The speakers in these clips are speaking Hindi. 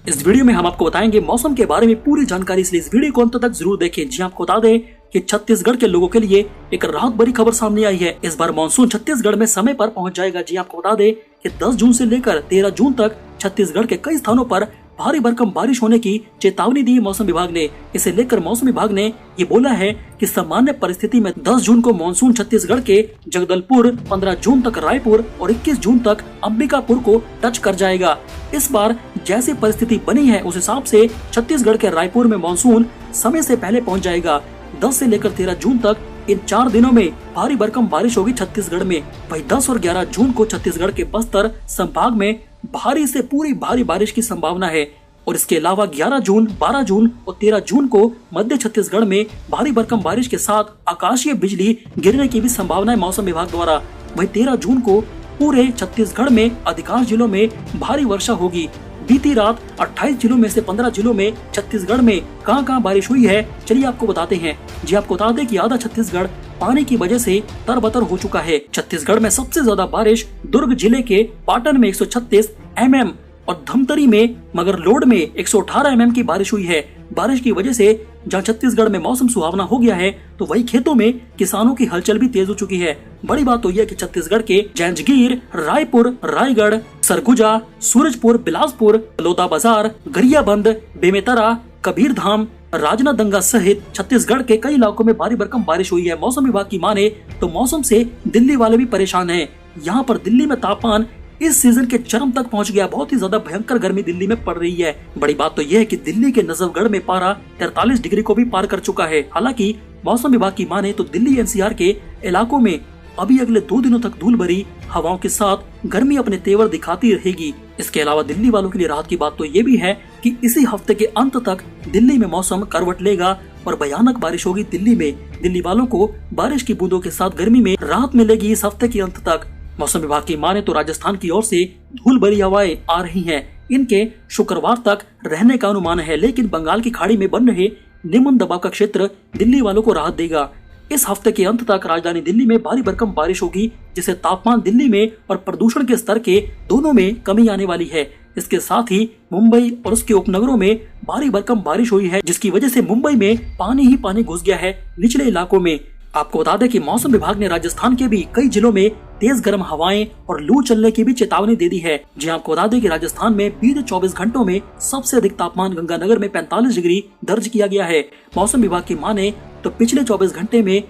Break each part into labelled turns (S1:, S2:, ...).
S1: इस वीडियो में हम आपको बताएंगे मौसम के बारे में पूरी जानकारी, इसलिए इस वीडियो को अंत तक जरूर देखें। जी आपको बता दें कि छत्तीसगढ़ के लोगों के लिए एक राहत भरी खबर सामने आई है। इस बार मानसून छत्तीसगढ़ में समय पर पहुंच जाएगा। जी आपको बता दें कि 10 जून से लेकर 13 जून तक छत्तीसगढ़ के कई स्थानों पर भारी भरकम बारिश होने की चेतावनी दी मौसम विभाग ने। इसे लेकर मौसम विभाग ने ये बोला है कि सामान्य परिस्थिति में 10 जून को मानसून छत्तीसगढ़ के जगदलपुर, 15 जून तक रायपुर और 21 जून तक अंबिकापुर को टच कर जाएगा। इस बार जैसी परिस्थिति बनी है उस हिसाब से छत्तीसगढ़ के रायपुर में मानसून समय से पहले पहुंच जाएगा। 10 से लेकर 13 जून तक इन 4 दिनों में भारी भरकम बारिश होगी छत्तीसगढ़ में। वहीं 10 और 11 जून को छत्तीसगढ़ के बस्तर संभाग में भारी से पूरी भारी बारिश की संभावना है। और इसके अलावा 11 जून, 12 जून और 13 जून को मध्य छत्तीसगढ़ में भारी भरकम बारिश के साथ आकाशीय बिजली गिरने की भी संभावना है मौसम विभाग द्वारा। वहीं 13 जून को पूरे छत्तीसगढ़ में अधिकांश जिलों में भारी वर्षा होगी। बीती रात 28 जिलों में से 15 जिलों में छत्तीसगढ़ में कहां बारिश हुई है, चलिए आपको बताते हैं। जी आपको बता दें कि आधा छत्तीसगढ़ पानी की वजह से तरबतर हो चुका है। छत्तीसगढ़ में सबसे ज्यादा बारिश दुर्ग जिले के पाटन में 136 mm और धमतरी में मगरलोड में 118 mm की बारिश हुई है। बारिश की वजह से जहां छत्तीसगढ़ में मौसम सुहावना हो गया है तो वही खेतों में किसानों की हलचल भी तेज हो चुकी है। बड़ी बात तो यह कि छत्तीसगढ़ के जांजगीर, रायपुर, रायगढ़, सरगुजा, सूरजपुर, बिलासपुर, बलौदाबाजार, गरियाबंद, बेमेतरा, कबीरधाम, राजनांदगांव सहित छत्तीसगढ़ के कई इलाकों में भारी भरकम बारिश हुई है। मौसम विभाग की माने तो मौसम से दिल्ली वाले भी परेशान हैं। यहाँ पर दिल्ली में तापमान इस सीजन के चरम तक पहुंच गया। बहुत ही ज्यादा भयंकर गर्मी दिल्ली में पड़ रही है। बड़ी बात तो यह है कि दिल्ली के नजफगढ़ में पारा 43 डिग्री को भी पार कर चुका है। हालांकि मौसम विभाग की माने तो दिल्ली एनसीआर के इलाकों में अभी अगले 2 दिनों तक धूल भरी हवाओं के साथ गर्मी अपने तेवर दिखाती रहेगी। इसके अलावा दिल्ली वालों के लिए राहत की बात तो ये भी है कि इसी हफ्ते के अंत तक दिल्ली में मौसम करवट लेगा और भयानक बारिश होगी दिल्ली में। दिल्ली वालों को बारिश की बूंदों के साथ गर्मी में राहत मिलेगी इस हफ्ते के अंत तक। मौसम विभाग की माने तो राजस्थान की ओर से धूल भरी हवाएं आ रही हैं। इनके शुक्रवार तक रहने का अनुमान है, लेकिन बंगाल की खाड़ी में बन रहे निम्न दबाव का क्षेत्र दिल्ली वालों को राहत देगा। इस हफ्ते के अंत तक राजधानी दिल्ली में भारी भरकम बारिश होगी, जिससे तापमान दिल्ली में और प्रदूषण के स्तर के दोनों में कमी आने वाली है। इसके साथ ही मुंबई और उसके उपनगरों में भारी भरकम बारिश हुई है, जिसकी वजह से मुंबई में पानी ही पानी घुस गया है निचले इलाकों में। आपको बता दें कि मौसम विभाग ने राजस्थान के भी कई जिलों में तेज गर्म हवाएं और लू चलने की भी चेतावनी दे दी है। जी आपको बता दें कि राजस्थान में बीते 24 घंटों में सबसे अधिक तापमान गंगानगर में 45 डिग्री दर्ज किया गया है। मौसम विभाग की माने तो पिछले 24 घंटे में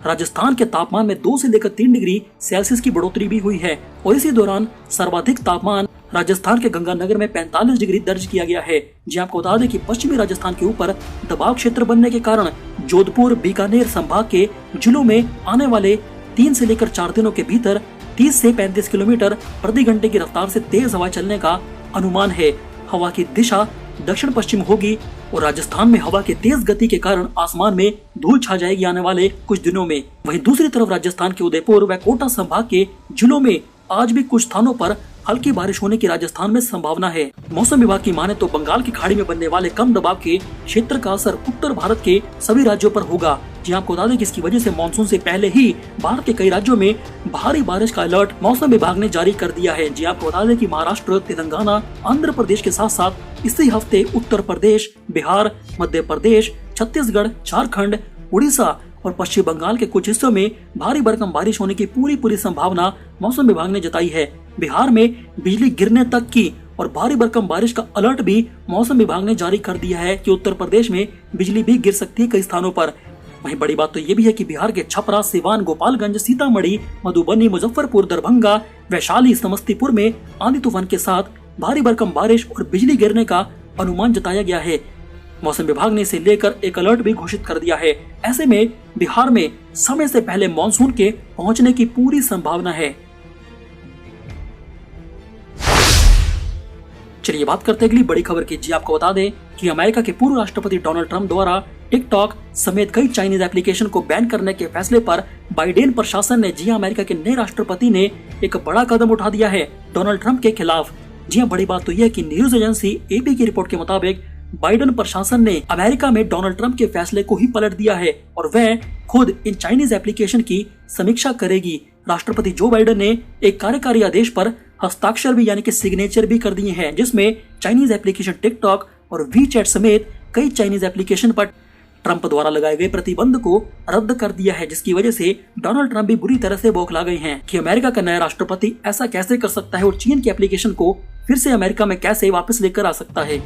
S1: राजस्थान के तापमान में 2 से लेकर 3 डिग्री सेल्सियस की बढ़ोतरी भी हुई है और इसी दौरान सर्वाधिक तापमान राजस्थान के गंगानगर में 45 डिग्री दर्ज किया गया है। जी आपको बता दें कि पश्चिमी राजस्थान के ऊपर दबाव क्षेत्र बनने के कारण जोधपुर, बीकानेर संभाग के जिलों में आने वाले 3 से लेकर 4 दिनों के भीतर 30 से 35 किलोमीटर प्रति घंटे की रफ्तार से तेज हवा चलने का अनुमान है। हवा की दिशा दक्षिण पश्चिम होगी और राजस्थान में हवा की तेज गति के कारण आसमान में धूल छा जाएगी आने वाले कुछ दिनों में। वहीं दूसरी तरफ राजस्थान के उदयपुर व कोटा संभाग के जिलों में आज भी कुछ स्थानों पर हल्की बारिश होने की राजस्थान में संभावना है। मौसम विभाग की माने तो बंगाल की खाड़ी में बनने वाले कम दबाव के क्षेत्र का असर उत्तर भारत के सभी राज्यों पर होगा। जी आपको बता दें कि इसकी वजह से मानसून से पहले ही भारत के कई राज्यों में भारी बारिश का अलर्ट मौसम विभाग ने जारी कर दिया है। जी आपको बता दें कि महाराष्ट्र, तेलंगाना, आंध्र प्रदेश के साथ साथ इसी हफ्ते उत्तर प्रदेश, बिहार, मध्य प्रदेश, छत्तीसगढ़, झारखंड, उड़ीसा और पश्चिम बंगाल के कुछ हिस्सों में भारी भरकम बारिश होने की पूरी संभावना मौसम विभाग ने जताई है। बिहार में बिजली गिरने तक की और भारी भरकम बारिश का अलर्ट भी मौसम विभाग ने जारी कर दिया है कि उत्तर प्रदेश में बिजली भी गिर सकती है कई स्थानों पर। वहीं बड़ी बात तो ये भी है कि बिहार के छपरा, सिवान, गोपालगंज, सीतामढ़ी, मधुबनी, मुजफ्फरपुर, दरभंगा, वैशाली, समस्तीपुर में आंधी तूफान के साथ भारी भरकम बारिश और बिजली गिरने का अनुमान जताया गया है। मौसम विभाग ने इसे लेकर एक अलर्ट भी घोषित कर दिया है। ऐसे में बिहार में समय से पहले मानसून के पहुंचने की पूरी संभावना है। चलिए बात करते हैं अगली बड़ी खबर की। जी आपको बता दें कि अमेरिका के पूर्व राष्ट्रपति डोनाल्ड ट्रंप द्वारा टिकटॉक समेत कई चाइनीज एप्लीकेशन को बैन करने के फैसले पर बाइडेन प्रशासन ने, जी अमेरिका के नए राष्ट्रपति ने एक बड़ा कदम उठा दिया है डोनाल्ड ट्रंप के खिलाफ। जी हाँ, बड़ी बात तो यह है कि न्यूज एजेंसी एपी की रिपोर्ट के मुताबिक बाइडेन प्रशासन ने अमेरिका में डोनाल्ड ट्रंप के फैसले को ही पलट दिया है और वह खुद इन चाइनीज एप्लीकेशन की समीक्षा करेगी। राष्ट्रपति जो बाइडेन ने एक कार्यकारी आदेश पर हस्ताक्षर भी यानी कि सिग्नेचर भी कर दिए हैं, जिसमें चाइनीज एप्लीकेशन टिकटॉक और वीचैट समेत कई चाइनीज एप्लीकेशन पर ट्रंप द्वारा लगाए गए प्रतिबंध को रद्द कर दिया है, जिसकी वजह से डोनाल्ड ट्रंप भी बुरी तरह से बौखला गए हैं कि अमेरिका का नया राष्ट्रपति ऐसा कैसे कर सकता है और चीन की एप्लीकेशन को फिर से अमेरिका में कैसे वापस लेकर आ सकता है।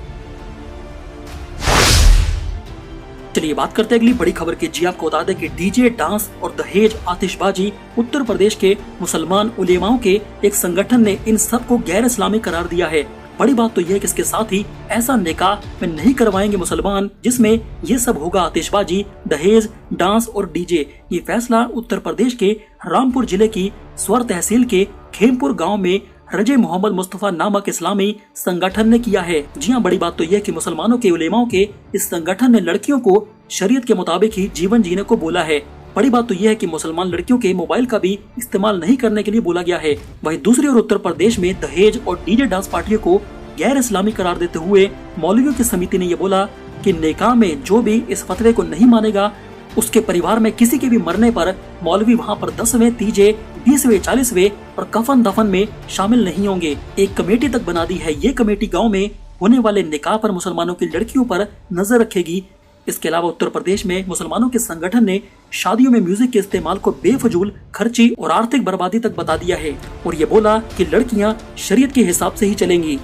S1: चलिए बात करते हैं अगली बड़ी खबर की। जी आपको बता दें कि डीजे, डांस और दहेज, आतिशबाजी उत्तर प्रदेश के मुसलमान उलेमाओं के एक संगठन ने इन सब को गैर इस्लामी करार दिया है। बड़ी बात तो यह है कि इसके साथ ही ऐसा निकाह में नहीं करवाएंगे मुसलमान जिसमें ये सब होगा आतिशबाजी, दहेज, डांस और डीजे। ये फैसला उत्तर प्रदेश के रामपुर जिले की स्वर तहसील के खेमपुर गांव में रजे मोहम्मद मुस्तफा नामक इस्लामी संगठन ने किया है। जी हाँ, बड़ी बात तो यह कि मुसलमानों के उलेमाओं के इस संगठन ने लड़कियों को शरीयत के मुताबिक ही जीवन जीने को बोला है। बड़ी बात तो यह है कि मुसलमान लड़कियों के मोबाइल का भी इस्तेमाल नहीं करने के लिए बोला गया है। वहीं दूसरी ओर उत्तर प्रदेश में दहेज और डीजे डांस पार्टियों को गैर इस्लामी करार देते हुए मौलवियों की समिति ने यह बोला कि निकाह में जो भी इस फतवे को नहीं मानेगा उसके परिवार में किसी के भी मरने पर मौलवी वहां पर 10वें, तीजे, 20वें, 40वें और कफन दफन में शामिल नहीं होंगे। एक कमेटी तक बना दी है। ये कमेटी गांव में होने वाले निकाह पर मुसलमानों की लड़कियों पर नजर रखेगी। इसके अलावा उत्तर प्रदेश में मुसलमानों के संगठन ने शादियों में म्यूजिक के इस्तेमाल को बेफजूल खर्ची और आर्थिक बर्बादी तक बता दिया है और ये बोला कि लड़कियां शरीयत के हिसाब से ही चलेंगी।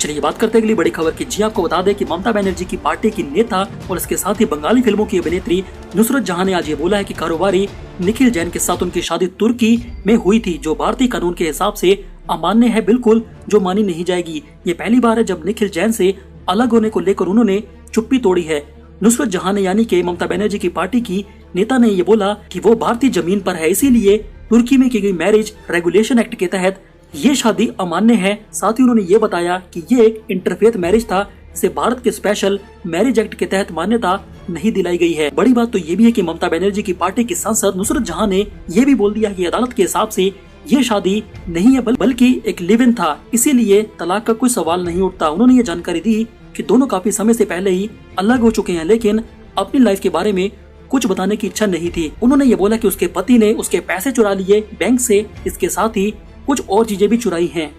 S1: चलिए बात करते हैं अगली बड़ी खबर की। जी आपको बता दें कि ममता बनर्जी की पार्टी की नेता और इसके साथ ही बंगाली फिल्मों की अभिनेत्री नुसरत जहां ने आज ये बोला है कि कारोबारी निखिल जैन के साथ उनकी शादी तुर्की में हुई थी, जो भारतीय कानून के हिसाब से अमान्य है, बिल्कुल जो मानी नहीं जाएगी। ये पहली बार है जब निखिल जैन से अलग होने को लेकर उन्होंने चुप्पी तोड़ी है। नुसरत जहां ने यानी कि ममता बनर्जी की पार्टी की नेता ने ये बोला कि वो भारतीय जमीन पर है, इसीलिए तुर्की में की गई मैरिज रेगुलेशन एक्ट के तहत ये शादी अमान्य है। साथ ही उन्होंने ये बताया कि ये एक इंटरफेथ मैरिज था, इसे भारत के स्पेशल मैरिज एक्ट के तहत मान्यता नहीं दिलाई गई है। बड़ी बात तो ये भी है कि ममता बनर्जी की पार्टी की सांसद नुसरत जहां ने ये भी बोल दिया कि अदालत के हिसाब से ये शादी नहीं है बल्कि एक लिव इन था, इसीलिए तलाक का कोई सवाल नहीं उठता। उन्होंने ये जानकारी दी कि दोनों काफी समय से पहले ही अलग हो चुके हैं, लेकिन अपनी लाइफ के बारे में कुछ बताने की इच्छा नहीं थी। उन्होंने ये बोला कि उसके पति ने उसके पैसे चुरा लिए बैंक से, इसके साथ ही कुछ और चीजें भी चुराई हैं।